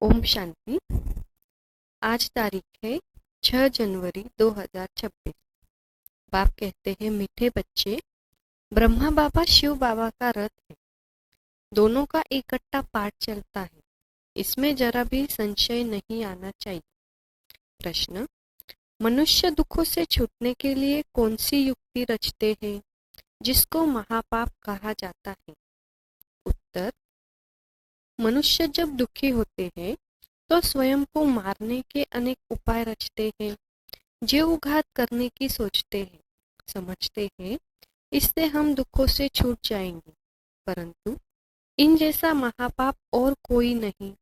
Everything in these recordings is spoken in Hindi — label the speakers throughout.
Speaker 1: ओम शांति। आज तारीख है 6 जनवरी 2026। बाप कहते हैं, मीठे बच्चे, ब्रह्मा बाबा शिव बाबा का रथ है। दोनों का इकट्ठा पाठ चलता है, इसमें जरा भी संशय नहीं आना चाहिए। प्रश्न: मनुष्य दुखों से छूटने के लिए कौन सी युक्ति रचते हैं जिसको महापाप कहा जाता है? उत्तर: मनुष्य जब दुखी होते हैं तो स्वयं को मारने के अनेक उपाय रचते हैं, जीवघात करने की सोचते हैं, समझते हैं इससे हम दुखों से छूट जाएंगे, परंतु इन जैसा महापाप और कोई नहीं।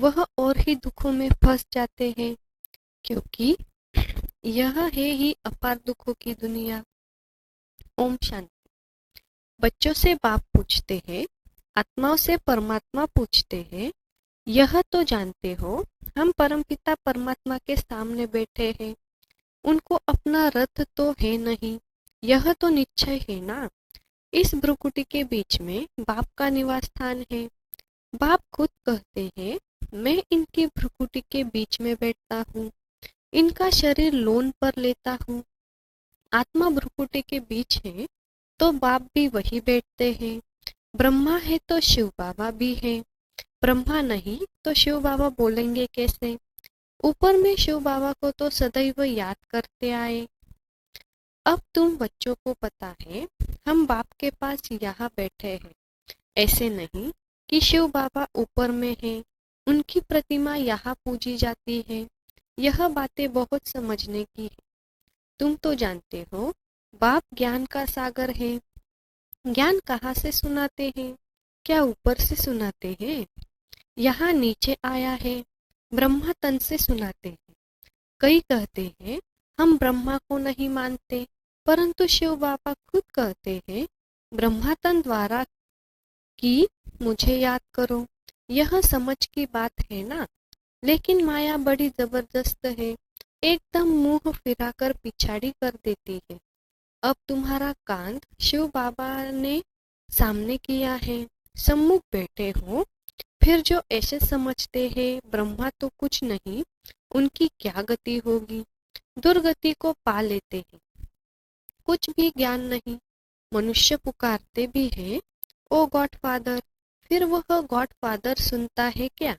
Speaker 1: वह और ही दुखों में फंस जाते हैं, क्योंकि यह है ही अपार दुखों की दुनिया। ओम शांति। बच्चों से बाप पूछते हैं, आत्माओं से परमात्मा पूछते हैं, यह तो जानते हो हम परमपिता परमात्मा के सामने बैठे हैं, उनको अपना रथ तो है नहीं, यह तो निश्चय है ना। इस भ्रुकुटी के बीच में बाप का निवास स्थान है। बाप खुद कहते हैं, मैं इनकी भ्रुकुटी के बीच में बैठता हूँ, इनका शरीर लोन पर लेता हूँ। आत्मा भ्रुकुटी के बीच है तो बाप भी वही बैठते हैं। ब्रह्मा है तो शिव बाबा भी है, ब्रह्मा नहीं तो शिव बाबा बोलेंगे कैसे? ऊपर में शिव बाबा को तो सदैव याद करते आए। अब तुम बच्चों को पता है हम बाप के पास यहाँ बैठे हैं, ऐसे नहीं कि शिव बाबा ऊपर में हैं, उनकी प्रतिमा यहाँ पूजी जाती है। यह बातें बहुत समझने की है। तुम तो जानते हो बाप ज्ञान का सागर है। ज्ञान कहाँ से सुनाते हैं? क्या ऊपर से सुनाते हैं? यहाँ नीचे आया है, ब्रह्मा तन से सुनाते हैं। कई कहते हैं हम ब्रह्मा को नहीं मानते, परंतु शिव बाबा खुद कहते हैं ब्रह्मा तन द्वारा कि मुझे याद करो। यह समझ की बात है ना। लेकिन माया बड़ी जबरदस्त है, एकदम मुंह फिराकर पिछाड़ी कर देती है। अब तुम्हारा कांध शिव बाबा ने सामने किया है, सम्मुख बैठे हो, फिर जो ऐसे समझते हैं ब्रह्मा तो कुछ नहीं, उनकी क्या गति होगी? दुर्गति को पा लेते हैं। कुछ भी ज्ञान नहीं। मनुष्य पुकारते भी है, ओ गॉड फादर, फिर वह गॉड फादर सुनता है क्या?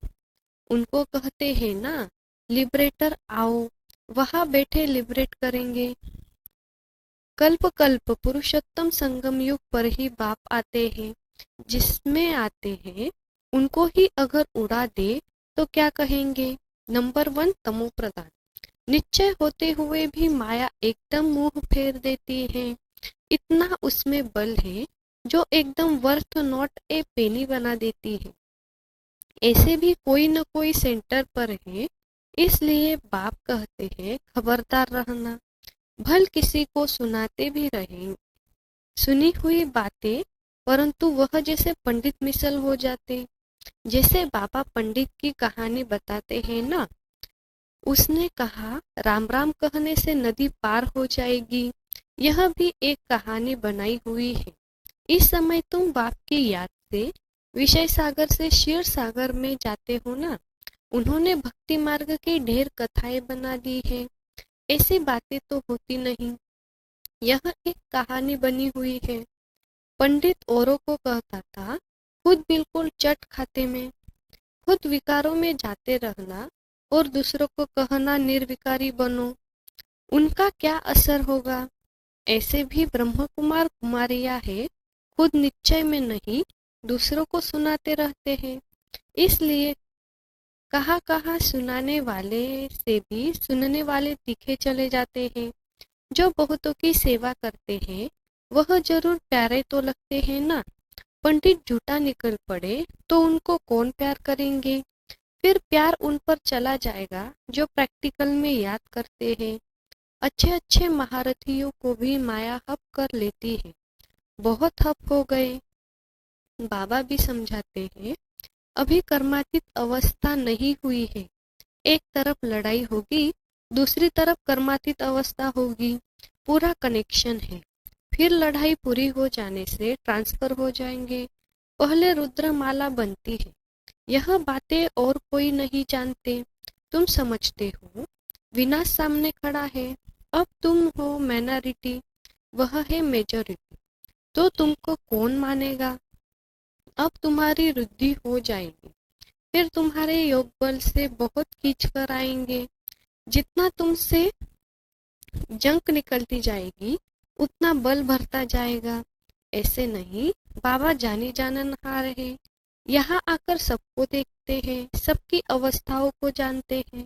Speaker 1: उनको कहते हैं ना, लिबरेटर आओ, वहां बैठे लिबरेट करेंगे। कल्प कल्प पुरुषोत्तम संगम युग पर ही बाप आते हैं। जिसमें आते हैं उनको ही अगर उड़ा दे तो क्या कहेंगे? नंबर 1 तमो प्रधान। निश्चय होते हुए भी माया एकदम मुंह फेर देती है। इतना उसमें बल है जो एकदम वर्थ नॉट ए पेनी बना देती है। ऐसे भी कोई न कोई सेंटर पर है, इसलिए बाप कहते हैं खबरदार रहना। भल किसी को सुनाते भी रहे सुनी हुई बातें, परंतु वह जैसे पंडित मिसल हो जाते। जैसे बाबा पंडित की कहानी बताते हैं ना, उसने कहा राम राम कहने से नदी पार हो जाएगी। यह भी एक कहानी बनाई हुई है। इस समय तुम बाप की याद से विषय सागर से क्षीर सागर में जाते हो ना। उन्होंने भक्ति मार्ग की ढेर कथाएं बना दी है। ऐसी बातें तो होती नहीं, यह एक कहानी बनी हुई है। पंडित औरों को कहता था, खुद बिल्कुल चट खाते में, खुद विकारों में जाते रहना और दूसरों को कहना निर्विकारी बनो। उनका क्या असर होगा? ऐसे भी ब्रह्म कुमार कुमारियां है, खुद निश्चय में नहीं, दूसरों को सुनाते रहते हैं। इसलिए कहाँ कहाँ सुनाने वाले से भी सुनने वाले तीखे चले जाते हैं। जो बहुतों की सेवा करते हैं वह जरूर प्यारे तो लगते हैं ना। पंडित झूठा निकल पड़े तो उनको कौन प्यार करेंगे? फिर प्यार उन पर चला जाएगा जो प्रैक्टिकल में याद करते हैं। अच्छे अच्छे महारथियों को भी माया हप कर लेती है। बहुत हप हो गए। बाबा भी समझाते हैं, अभी कर्मातीत अवस्था नहीं हुई है। एक तरफ लड़ाई होगी, दूसरी तरफ कर्मातीत अवस्था होगी। पूरा कनेक्शन है। फिर लड़ाई पूरी हो जाने से ट्रांसफर हो जाएंगे। पहले रुद्रमाला बनती है, यह बातें और कोई नहीं जानते। तुम समझते हो विनाश सामने खड़ा है। अब तुम हो माइनॉरिटी, वह है मेजॉरिटी। तो तुमको कौन मानेगा? अब तुम्हारी वृद्धि हो जाएगी, फिर तुम्हारे योग बल से बहुत खींच कर आएंगे। जितना तुमसे जंक निकलती जाएगी उतना बल भरता जाएगा। ऐसे नहीं, बाबा जानी जाननहार है। यहाँ आकर सबको देखते हैं, सबकी अवस्थाओं को जानते हैं।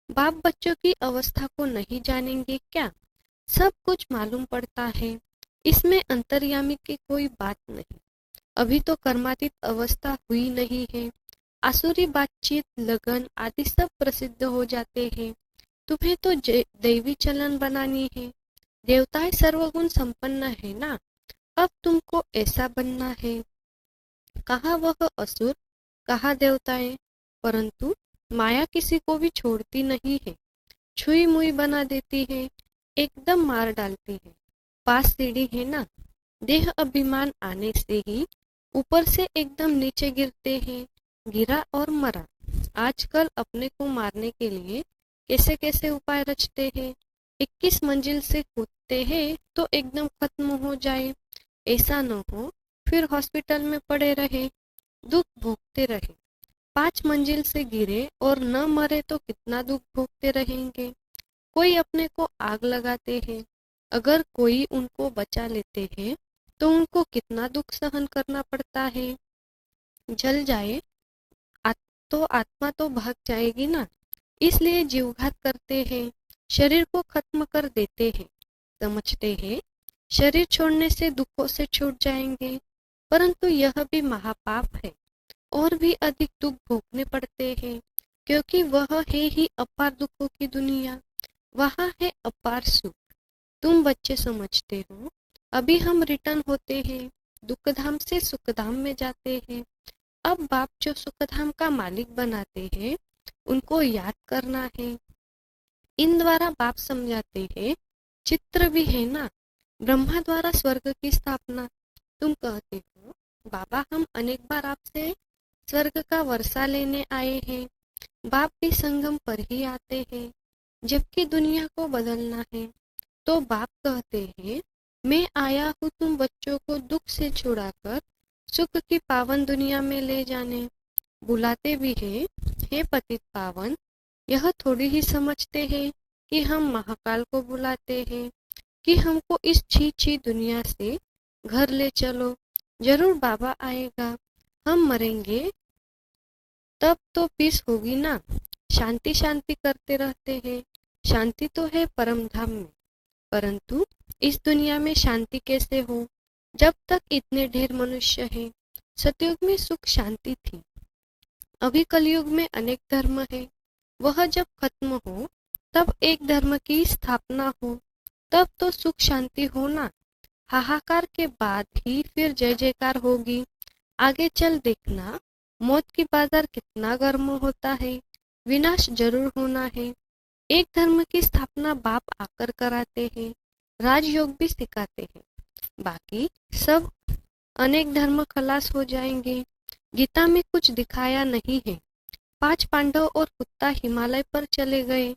Speaker 1: बाप बच्चों की अवस्था को नहीं जानेंगे क्या? सब कुछ मालूम पड़ता है। इसमें अंतर्यामी की कोई बात नहीं। अभी तो कर्मातीत अवस्था हुई नहीं है। आसुरी बातचीत, लगन आदि सब प्रसिद्ध हो जाते हैं। तुम्हें तो दैवी चलन बनानी है। देवताएं सर्वगुण संपन्न है ना, अब तुमको ऐसा बनना है। कहा वह असुर, कहा देवताएं, परंतु माया किसी को भी छोड़ती नहीं है। छुई मुई बना देती है, एकदम मार डालती है। पास सीढ़ी है ना, देह अभिमान आने से ही ऊपर से एकदम नीचे गिरते हैं। गिरा और मरा। आजकल अपने को मारने के लिए कैसे कैसे उपाय रचते हैं। 21 मंजिल से कूदते हैं तो एकदम खत्म हो जाए। ऐसा न हो फिर हॉस्पिटल में पड़े रहे, दुख भोगते रहे। 5 मंजिल से गिरे और न मरे तो कितना दुख भोगते रहेंगे। कोई अपने को आग लगाते हैं, अगर कोई उनको बचा लेते हैं तो उनको कितना दुख सहन करना पड़ता है। जल जाए तो आत्मा तो भाग जाएगी ना, इसलिए जीवघात करते हैं, शरीर को खत्म कर देते हैं। समझते हैं शरीर छोड़ने से दुखों से छूट जाएंगे, परंतु यह भी महापाप है और भी अधिक दुख भोगने पड़ते हैं, क्योंकि वह है ही अपार दुखों की दुनिया, वहाँ है अपार सुख। तुम बच्चे समझते हो अभी हम रिटर्न होते हैं, दुखधाम से सुखधाम में जाते हैं। अब बाप जो सुखधाम का मालिक बनाते हैं उनको याद करना है। इन द्वारा बाप समझाते हैं चित्र भी है ना, ब्रह्मा द्वारा स्वर्ग की स्थापना। तुम कहते हो बाबा हम अनेक बार आपसे स्वर्ग का वर्षा लेने आए हैं। बाप भी संगम पर ही आते हैं, जबकि दुनिया को बदलना है। तो बाप कहते हैं मैं आया हूँ तुम बच्चों को दुख से छुड़ाकर सुख की पावन दुनिया में ले जाने। बुलाते भी हैं, हे पतित पावन। यह थोड़ी ही समझते हैं कि हम महाकाल को बुलाते हैं कि हमको इस छी छी दुनिया से घर ले चलो। जरूर बाबा आएगा, हम मरेंगे तब तो पीस होगी ना। शांति शांति करते रहते हैं, शांति तो है परम धाम में, परंतु इस दुनिया में शांति कैसे हो जब तक इतने ढेर मनुष्य हैं। सतयुग में सुख शांति थी, अभी कलयुग में अनेक धर्म है। वह जब खत्म हो तब एक धर्म की स्थापना हो, तब तो सुख शांति हो ना। हाहाकार के बाद ही फिर जय जयकार होगी। आगे चल देखना, मौत की बाजार कितना गर्म होता है। विनाश जरूर होना है। एक धर्म की स्थापना बाप आकर कराते हैं, राजयोग भी सिखाते हैं। बाकी सब अनेक धर्म खलास हो जाएंगे। गीता में कुछ दिखाया नहीं है। 5 पांडव और कुत्ता हिमालय पर चले गए,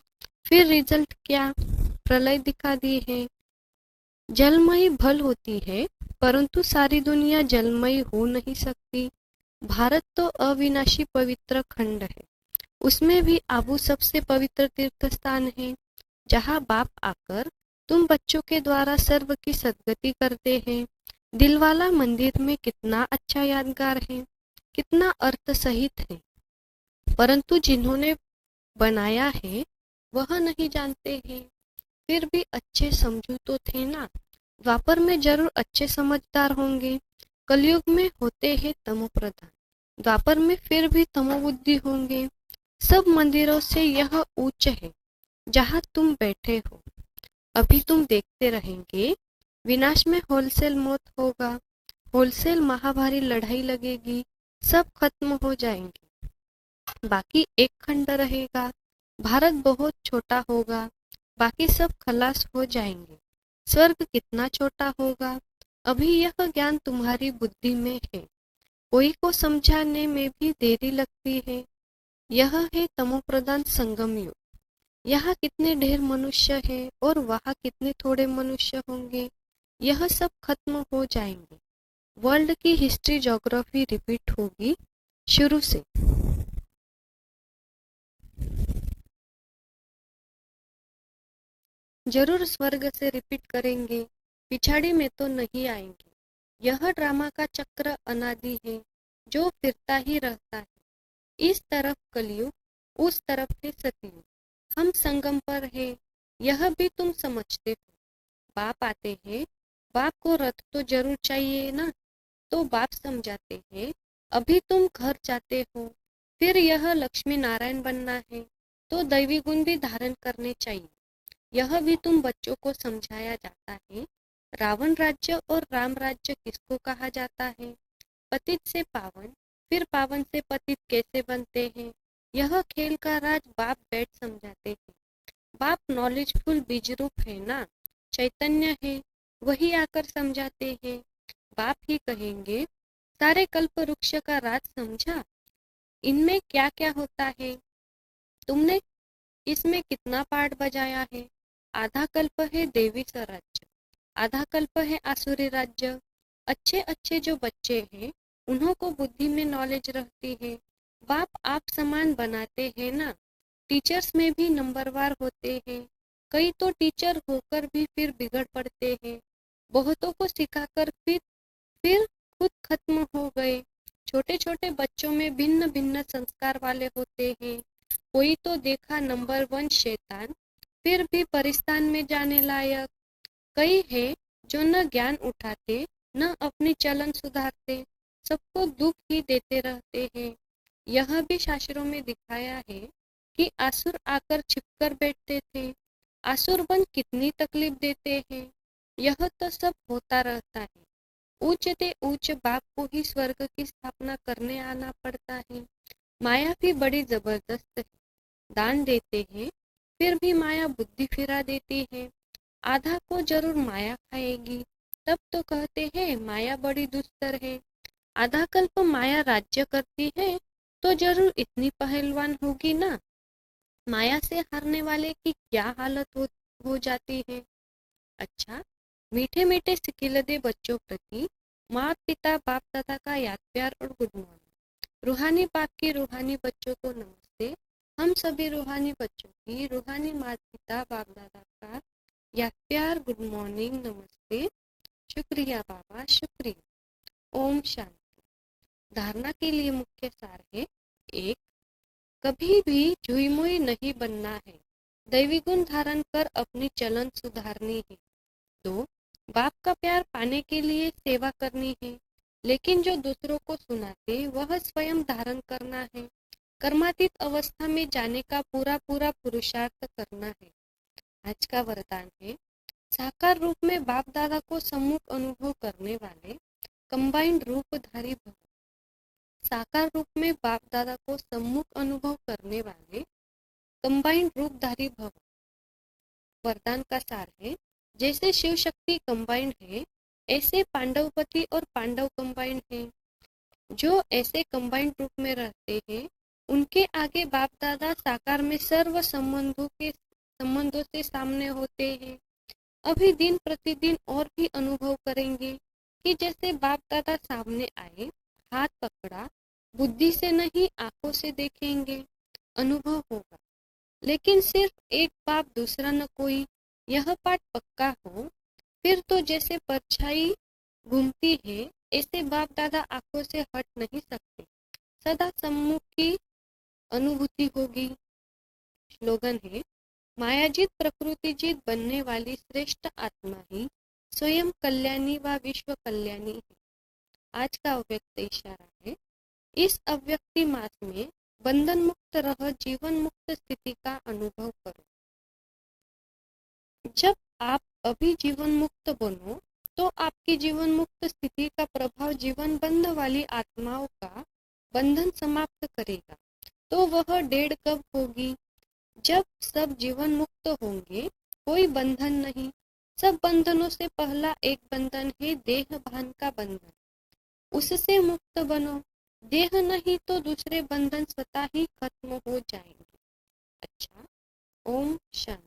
Speaker 1: फिर रिजल्ट क्या? प्रलय दिखा दी है। जलमयी भल होती है, परंतु सारी दुनिया जलमयी हो नहीं सकती। भारत तो अविनाशी पवित्र खंड है, उसमें भी आबू सबसे पवित्र तीर्थ स्थान है, जहाँ बाप आकर तुम बच्चों के द्वारा सर्व की सद्गति करते हैं। दिलवाला मंदिर में कितना अच्छा यादगार है, कितना अर्थ सहित है, परंतु जिन्होंने बनाया है वह नहीं जानते हैं। फिर भी अच्छे समझू तो थे ना। द्वापर में जरूर अच्छे समझदार होंगे, कलयुग में होते हैं तमो प्रधान, द्वापर में फिर भी तमोबुद्धि होंगे। सब मंदिरों से यह उच्च है जहाँ तुम बैठे हो। अभी तुम देखते रहेंगे विनाश में होलसेल मौत होगा, होलसेल महाभारी लड़ाई लगेगी, सब खत्म हो जाएंगे, बाकी एक खंड रहेगा। भारत बहुत छोटा होगा, बाकी सब खलास हो जाएंगे। स्वर्ग कितना छोटा होगा, अभी यह ज्ञान तुम्हारी बुद्धि में है। कोई को समझाने में भी देरी लगती है। यह है तमोप्रधान संगम युग। यहाँ कितने ढेर मनुष्य हैं और वहाँ कितने थोड़े मनुष्य होंगे, यह सब खत्म हो जाएंगे। वर्ल्ड की हिस्ट्री ज्योग्राफी रिपीट होगी शुरू से। जरूर स्वर्ग से रिपीट करेंगे, पिछाड़ी में तो नहीं आएंगे। यह ड्रामा का चक्र अनादि है जो फिरता ही रहता है। इस तरफ कलयुग, उस तरफ है सतयुग। हम संगम पर है, यह भी तुम समझते हो। बाप आते हैं, बाप को रथ तो जरूर चाहिए ना, तो बाप समझाते हैं अभी तुम घर जाते हो, फिर यह लक्ष्मी नारायण बनना है तो दैवी गुण भी धारण करने चाहिए। यह भी तुम बच्चों को समझाया जाता है। रावण राज्य और राम राज्य किसको कहा जाता है? पतित से पावन, फिर पावन से पतित कैसे बनते हैं, यह खेल का राज बाप बैठ समझाते हैं। बाप नॉलेजफुल बीज रूप है ना, चैतन्य है, वही आकर समझाते हैं। बाप ही कहेंगे सारे कल्प वृक्ष का राज समझा, इनमें क्या क्या होता है, तुमने इसमें कितना पार्ट बजाया है। आधा कल्प है देवी स्वराज्य, आधा कल्प है आसुरी राज्य। अच्छे अच्छे जो बच्चे हैं उन्हों को बुद्धि में नॉलेज रहती है। बाप आप समान बनाते हैं ना। टीचर्स में भी नंबरवार होते हैं, कई तो टीचर होकर भी फिर बिगड़ पड़ते हैं। बहुतों को सिखाकर फिर खुद खत्म हो गए। छोटे छोटे बच्चों में भिन्न भिन्न संस्कार वाले होते हैं। कोई तो देखा नंबर 1 शैतान, फिर भी परिस्तान में जाने लायक। कई है जो न ज्ञान उठाते न अपनी चलन सुधारते, सबको दुख ही देते रहते हैं। यह भी शास्त्रों में दिखाया है कि असुर आकर छिपकर बैठते थे। असुर बन कितनी तकलीफ देते हैं। यह तो सब होता रहता है। ऊंच ते ऊंच बाप को ही स्वर्ग की स्थापना करने आना पड़ता है। माया भी बड़ी जबरदस्त है। दान देते हैं फिर भी माया बुद्धि फिरा देती है। आधा को जरूर माया खाएगी, तब तो कहते हैं माया बड़ी दुस्तर है। आधा कल्प माया राज्य करती है तो जरूर इतनी पहलवान होगी ना। माया से हारने वाले की क्या हालत हो जाती है। अच्छा, मीठे मीठे सिकिलदे बच्चों प्रति माँ पिता बाप दादा का याद प्यार और गुड मॉर्निंग। रूहानी बाप की रूहानी बच्चों को नमस्ते। हम सभी रूहानी बच्चों की रूहानी माता पिता बाप दादा का याद प्यार, गुड मॉर्निंग, नमस्ते, शुक्रिया बाबा, शुक्रिया। ओम शांति। धारणा के लिए मुख्य सार है। 1. कभी भी झुईमुई नहीं बनना है, दैवी गुण धारण कर अपनी चलन सुधारनी है। 2. बाप का प्यार पाने के लिए सेवा करनी है, लेकिन जो दूसरों को सुनाते वह स्वयं धारण करना है। कर्मातीत अवस्था में जाने का पूरा पूरा पुरुषार्थ करना है। आज का वरदान है, साकार रूप में बाप दादा को सम्मुख अनुभव करने वाले कंबाइंड रूपधारी भव। साकार रूप में बाप दादा को सम्मुख अनुभव करने वाले कंबाइंड रूपधारी भव। वरदान का सार है, जैसे शिव शक्ति कंबाइंड है, ऐसे पांडवपति और पांडव कंबाइंड है। जो ऐसे कंबाइंड रूप में रहते हैं उनके आगे बाप दादा साकार में सर्व संबंधों से सामने होते हैं। अभी दिन प्रतिदिन और भी अनुभव करेंगे कि जैसे बाप दादा सामने आए, हाथ पकड़ा, बुद्धि से नहीं आंखों से देखेंगे, अनुभव होगा। लेकिन सिर्फ एक बाप दूसरा न कोई, यह पाठ पक्का हो, फिर तो जैसे परछाई घूमती है ऐसे बाप दादा आंखों से हट नहीं सकते, सदा सम्मुख की अनुभूति होगी। स्लोगन है, मायाजीत प्रकृतिजीत बनने वाली श्रेष्ठ आत्मा ही स्वयं कल्याणी व विश्व कल्याणी है। आज का अव्यक्त इशारा है, इस अव्यक्ति मास में बंधन मुक्त रह जीवन मुक्त स्थिति का अनुभव करो। जब आप अभी जीवन मुक्त बनो तो आपकी जीवन मुक्त स्थिति का प्रभाव जीवन बंध वाली आत्माओं का बंधन समाप्त करेगा। तो वह डेढ़ कब होगी? जब सब जीवन मुक्त होंगे, कोई बंधन नहीं। सब बंधनों से पहला एक बंधन है देह भान का बंधन। उससे मुक्त बनो। देह नहीं तो दूसरे बंधन स्वतः ही खत्म हो जाएंगे। अच्छा, ओम शांति।